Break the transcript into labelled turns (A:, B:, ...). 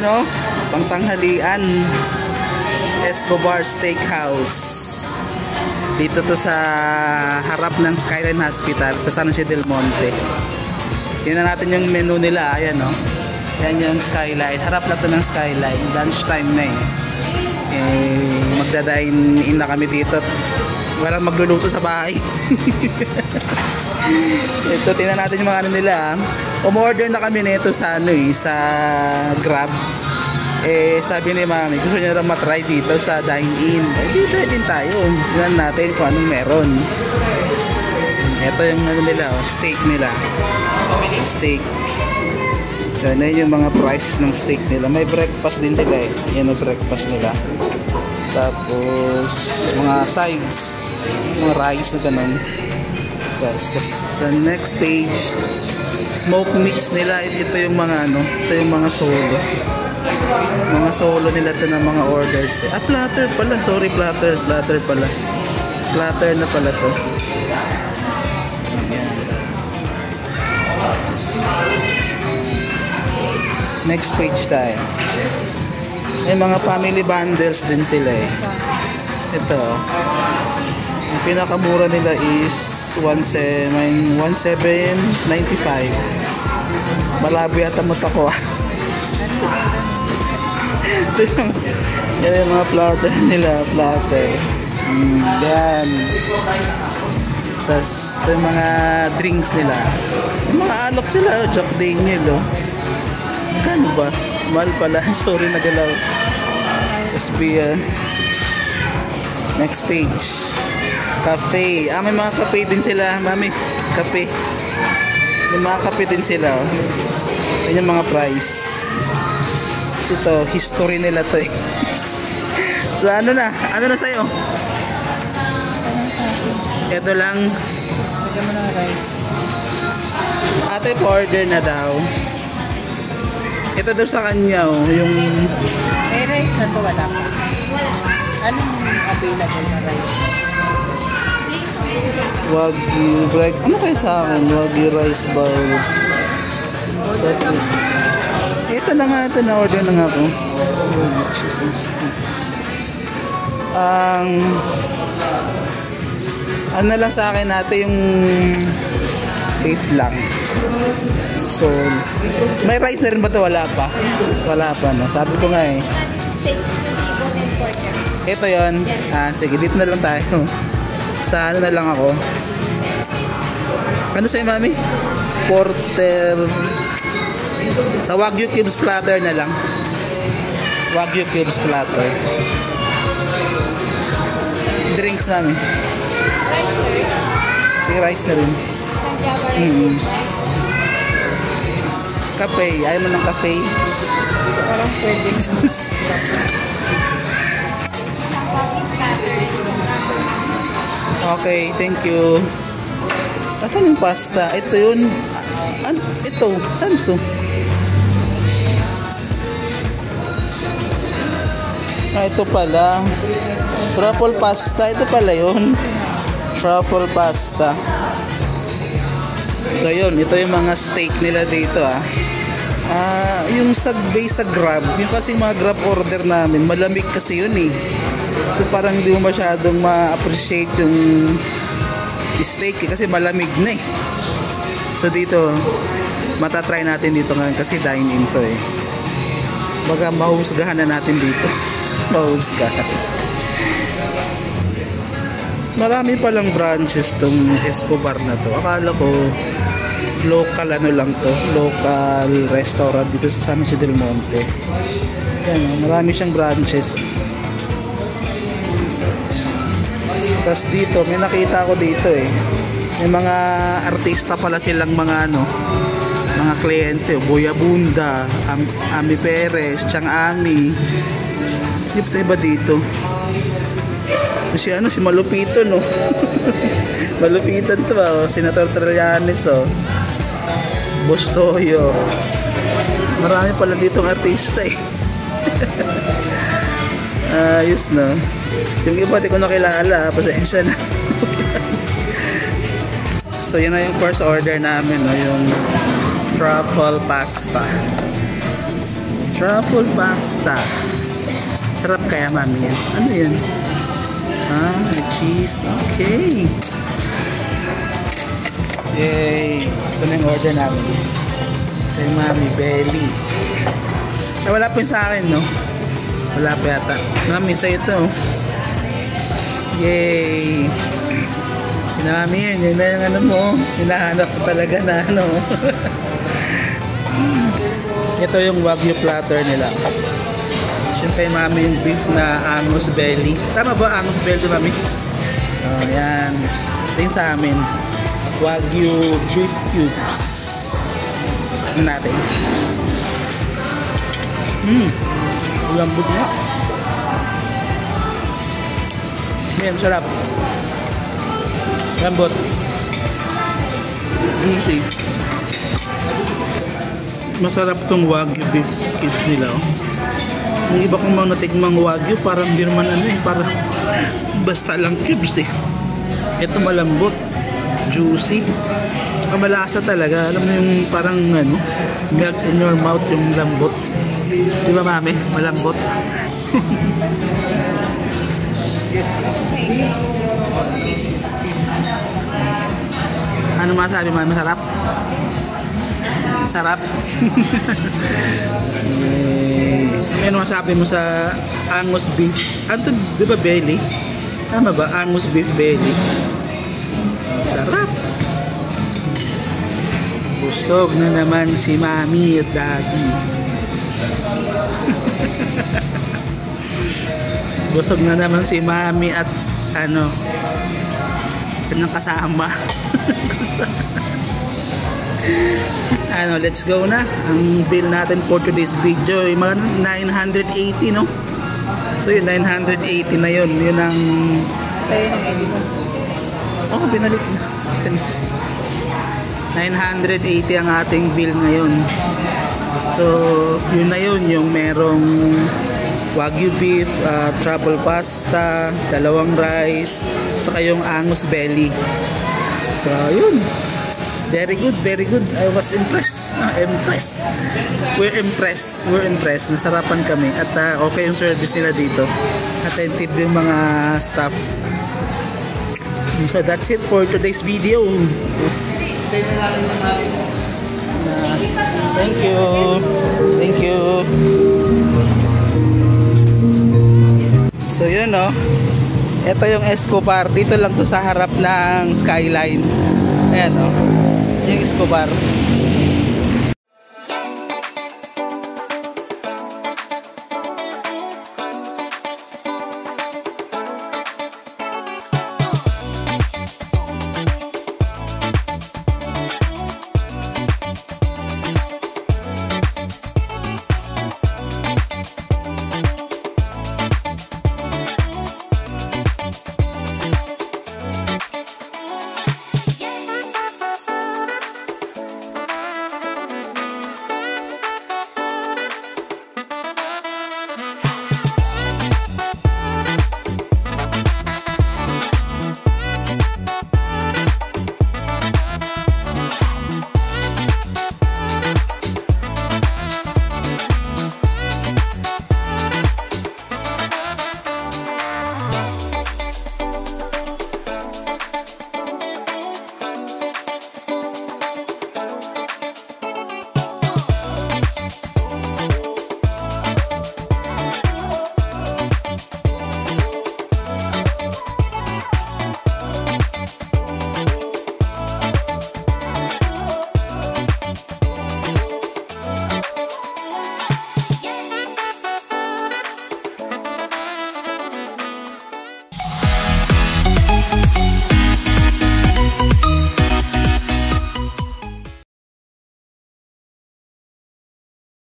A: Ayan oh, pangtanghalian. Escobar Steakhouse. Dito to sa harap ng Skyline Hospital sa San Jose del Monte. Tingnan natin yung menu nila. Ayan oh. Yan yung Skyline. Harap lang to ng Skyline. Lunch time na eh. Magdadine in na kami dito. Walang magluluto sa bahay. Ito, tingnan natin yung mga ano nila. Umorder na kami nito sa ano eh, sa Grab. Sabi ni Mami, gusto niya rin matry dito sa dine-in. Dito din tayo. Tingnan natin kung anong meron. Ito yung ano nila, oh, steak nila. Steak. Yan yung mga prices ng steak nila. May breakfast din sila eh. Yan yung breakfast nila. Tapos mga sides, mga rice na ganun. Sa next page, smoke mix nila. Ito yung mga ano, ito yung mga solo. Mga solo nila ito ng mga orders. Platter pala. Sorry, platter. Platter pala. Platter na pala to. Ayan. Next page tayo. May mga family bundles din sila eh. Ito. Ang pinakamura nila is 1795. Malabo yata mata ko ah. Yan yung mga platter nila. Platter. Yan. Tapos ito yung mga drinks nila. Yung mga alok sila. Jack Daniel oh. Magkano ba? Mahal pala. Sorry, nagalaw. Tapos beer. Next page. Cafe. May mga cafe din sila. Mami, cafe. May mga cafe din sila oh. Yan yung mga price. Ito, history nila to eh. So, ano na sa'yo? Ito lang.
B: Lagyan mo ng rice.
A: Ate, order na daw. Ito daw sa kanya oh, yung...
B: May rice na to, wala pa. Anong available na rice?
A: Wagyu break. Ano kayo sa akin? Wagyu rice bowl. Separate. Ito na nga, ito na order na nga ako. Cheese and sticks. Ano lang sa akin natin yung 8 lang. So, may rice na rin ba ito? Wala pa. Wala pa, no? Sabi ko nga eh. Ito yon. Sige, dito na lang tayo. Sa ano na lang ako. Ano sa'yo, Mami? Porter. Sa Wagyu cubes platter na lang. Wagyu cubes platter. Drinks namin. Si rice na rin. Kape. Ayaw mo ng kape?
B: Parang pwede.
A: Okay, thank you. Asan yung pasta? Ito yun. Ito. Saan to? Ito pala. Truffle pasta. Ito pala yun. Truffle pasta. So yun, ito yung mga steak nila dito ah. Yung base sa Grab, yung kasing mga Grab order namin, malamig kasi yun eh. So parang hindi mo masyadong ma-appreciate yung steak eh, kasi malamig na eh. So dito, matatry natin dito ngayon kasi dine-in to eh. Baga mahusgahan na natin dito. Mahusgahan. Marami palang branches tong Escobar na to. Akala ko local ano lang to, local restaurant dito sa San Jose del Monte. Yan, marami siyang branches. Tapos dito, may nakita ko dito eh. May mga artista pala silang mga ano, mga kliyente, Boy Abunda, Ami Perez, Chang Ami. Dito iba dito. Si Malupito no. Malupitan to ba, Senator Trillanes oh. Boss Toyo. Marami pala ditong artista eh. Ayos no. Yung iba di ko nakilala, pasensya na. So yun na yung first order namin no, yung truffle pasta. Truffle pasta. Sarap kaya mami yan. Ano yan? May cheese. Okay. Yay. Ito na yung order namin. Kay Mami Belly. Wala po yung sa akin, no? Wala pa yata. Mami, sa ito. Yay. Mami, yun na yung ano mo. Hinahanap ko talaga na ano. Ito yung Wagyu platter nila. Siyempre Mami yung beef na Angus belly. Tama ba Angus belly, Mami? Oh, yan. Ito yung sa amin. Wagyu beef cubes. Ano natin? Lambot nga. Yan, sarap. Lambot. Juicy. Masarap tong Wagyu beef cubes nila. Oh. Yung iba kong mga natikmang Wagyu, parang di naman ano eh, parang basta lang cubes eh. Ito malambot, juicy, malasa talaga. Alam mo yung parang ano, melts in your mouth yung lambot. Di ba Mami? Malambot. Ano masabi Mami? Masarap? Sarap. Ano masabi mo sa Angus beef? Ano to, di ba belly? Tama ba? Angus beef belly. Sarap. Busog na naman si Mami at Daddy. Busog na naman si Mami at ano, kanyang kasama. Ano, let's go na. Ang bill natin for today's video ay mga 980, no? So yun, 980 na yun. Yun ang
B: Sa'yo ng edit mo.
A: oh, binalik na. 980 ang ating bill ngayon. So yun na yun, yung merong Wagyu beef, truffle pasta, dalawang rice, saka yung Angus belly. So yun, very good, very good. I was impressed. Impressed. We're impressed. Nasarapan kami. At okay yung service nila dito. Attentive yung mga staff. So that's it for today's video. Thank you. Thank you. So yun, no. Ito yung Escobar. Dito lang to sa harap ng Skyline. Ayan, no. Yung Escobar.